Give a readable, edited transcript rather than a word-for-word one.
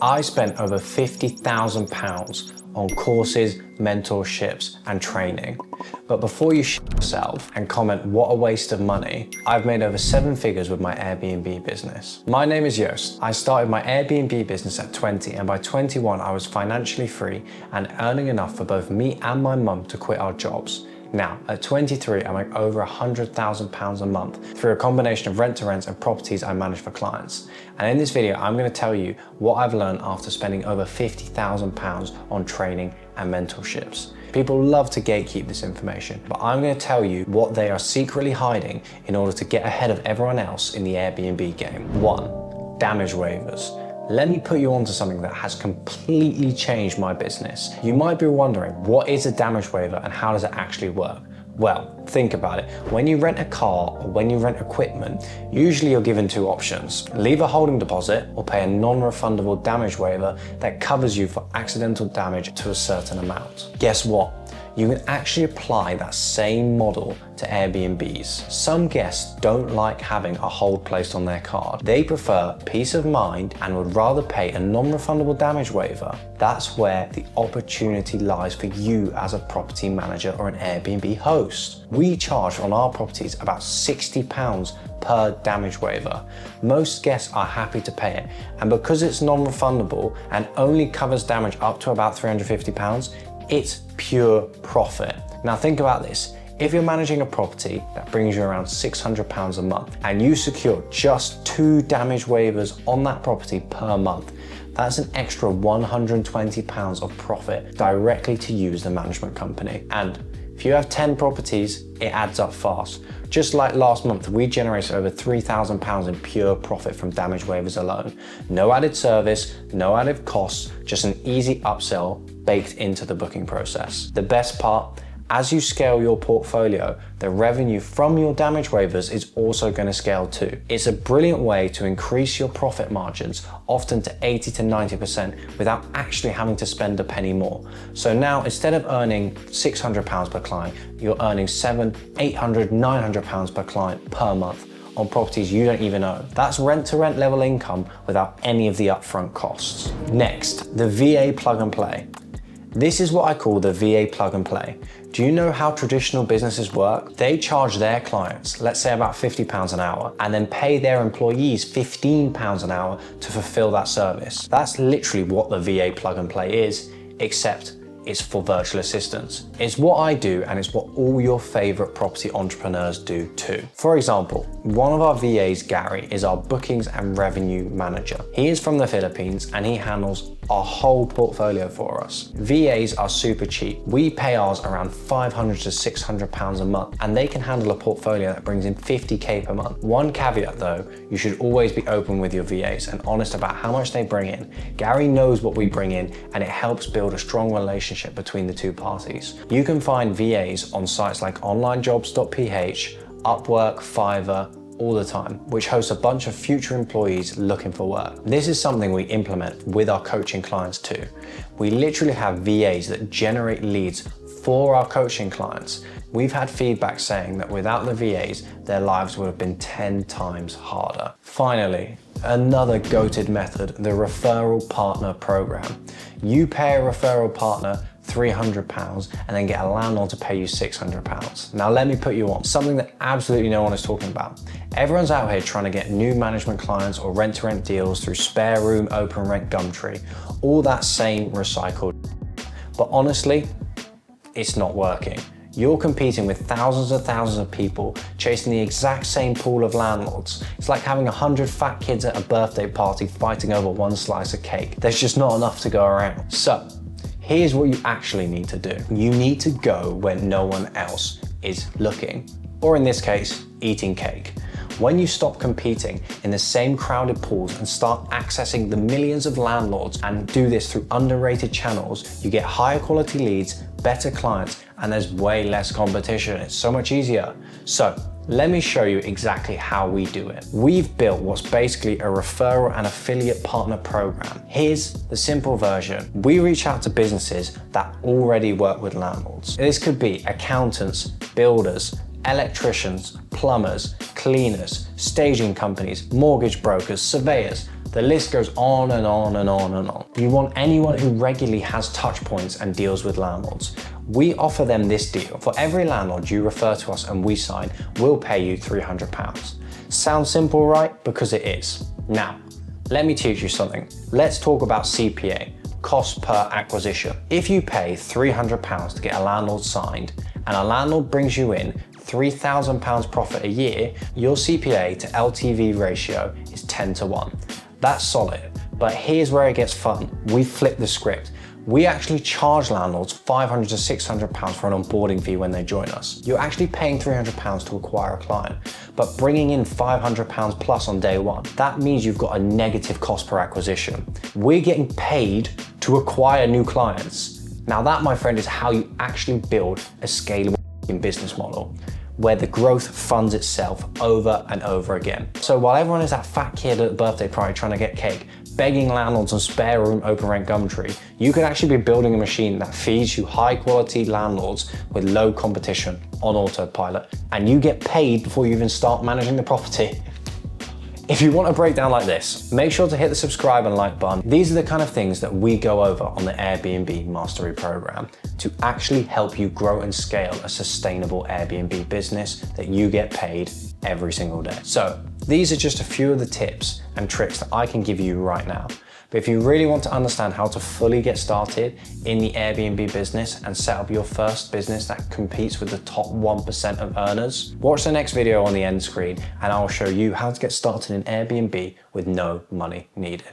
I spent over £50,000 on courses, mentorships, and training. But before you shit yourself and comment what a waste of money, I've made over 7 figures with my Airbnb business. My name is Joost. I started my Airbnb business at 20, and by 21 I was financially free and earning enough for both me and my mum to quit our jobs. Now, at 23, I make over £100,000 a month through a combination of rent-to-rents and properties I manage for clients. And in this video, I'm going to tell you what I've learned after spending over £50,000 on training and mentorships. People love to gatekeep this information, but I'm going to tell you what they are secretly hiding in order to get ahead of everyone else in the Airbnb game. 1. Damage waivers. Let me put you onto something that has completely changed my business. You might be wondering, what is a damage waiver and how does it actually work? Well, think about it. When you rent a car or when you rent equipment, usually you're given 2 options. Leave a holding deposit or pay a non-refundable damage waiver that covers you for accidental damage to a certain amount. Guess what? You can actually apply that same model to Airbnbs. Some guests don't like having a hold placed on their card. They prefer peace of mind and would rather pay a non-refundable damage waiver. That's where the opportunity lies for you as a property manager or an Airbnb host. We charge on our properties about £60 per damage waiver. Most guests are happy to pay it, and because it's non-refundable and only covers damage up to about £350, it's pure profit. Now think about this. If you're managing a property that brings you around £600 a month and you secure just 2 damage waivers on that property per month, that's an extra £120 of profit directly to you as the management company. And if you have 10 properties, it adds up fast. Just like last month, we generated over £3,000 in pure profit from damage waivers alone. No added service, no added costs, just an easy upsell baked into the booking process. The best part, as you scale your portfolio, the revenue from your damage waivers is also going to scale too. It's a brilliant way to increase your profit margins, often to 80 to 90%, without actually having to spend a penny more. So now, instead of earning £600 per client, you're earning £700, £800, £900 per client per month on properties you don't even own. That's rent-to-rent level income without any of the upfront costs. Next, the VA plug and play. This is what I call the VA plug and play. Do you know how traditional businesses work? They charge their clients, let's say about £50 an hour, and then pay their employees £15 an hour to fulfill that service. That's literally what the VA plug and play is, except it's for virtual assistants. It's what I do, and it's what all your favorite property entrepreneurs do too. For example, one of our VAs, Gary, is our bookings and revenue manager. He is from the Philippines and he handles our whole portfolio for us. VAs are super cheap. We pay ours around £500 to £600 a month, and they can handle a portfolio that brings in 50k per month. One caveat though, you should always be open with your VAs and honest about how much they bring in. Gary knows what we bring in, and it helps build a strong relationship between the 2 parties. You can find VAs on sites like onlinejobs.ph, Upwork, Fiverr, all the time, which hosts a bunch of future employees looking for work. This is something we implement with our coaching clients too. We literally have VAs that generate leads for our coaching clients. We've had feedback saying that without the VAs, their lives would have been 10 times harder. Finally, another goated method, the referral partner program. You pay a referral partner £300 and then get a landlord to pay you £600. Now let me put you on something that absolutely no one is talking about. Everyone's out here trying to get new management clients or rent-to-rent deals through Spare Room, Open Rent, Gumtree, all that same recycled. But honestly, it's not working. You're competing with thousands of people chasing the exact same pool of landlords. It's like having 100 fat kids at a birthday party fighting over one slice of cake. There's just not enough to go around. So, here's what you actually need to do. You need to go where no one else is looking, or in this case, eating cake. When you stop competing in the same crowded pools and start accessing the millions of landlords and do this through underrated channels, you get higher quality leads, better clients, and there's way less competition. It's so much easier. So let me show you exactly how we do it. We've built what's basically a referral and affiliate partner program. Here's the simple version. We reach out to businesses that already work with landlords. This could be accountants, builders, electricians, plumbers, cleaners, staging companies, mortgage brokers, surveyors. The The list goes on and on and on and on. You want anyone who regularly has touch points and deals with landlords. We offer them this deal. For every landlord you refer to us and we sign, we'll pay you £300. Sounds simple, right? Because it is. Now, let me teach you something. Let's talk about CPA, cost per acquisition. If you pay £300 to get a landlord signed and a landlord brings you in £3,000 profit a year, your CPA to LTV ratio is 10 to 1. That's solid, but here's where it gets fun. We flip the script. We actually charge landlords £500 to £600 for an onboarding fee when they join us. You're actually paying £300 to acquire a client, but bringing in £500 plus on day one. That means you've got a negative cost per acquisition. We're getting paid to acquire new clients. Now that, my friend, is how you actually build a scalable business model, where the growth funds itself over and over again. So while everyone is that fat kid at the birthday party trying to get cake, begging landlords on spare room open rent Gumtree, you could actually be building a machine that feeds you high quality landlords with low competition on autopilot, and you get paid before you even start managing the property. If you want a breakdown like this, make sure to hit the subscribe and like button. These are the kind of things that we go over on the Airbnb Mastery Program to actually help you grow and scale a sustainable Airbnb business that you get paid every single day. So these are just a few of the tips and tricks that I can give you right now. But if you really want to understand how to fully get started in the Airbnb business and set up your first business that competes with the top 1% of earners, watch the next video on the end screen and I'll show you how to get started in Airbnb with no money needed.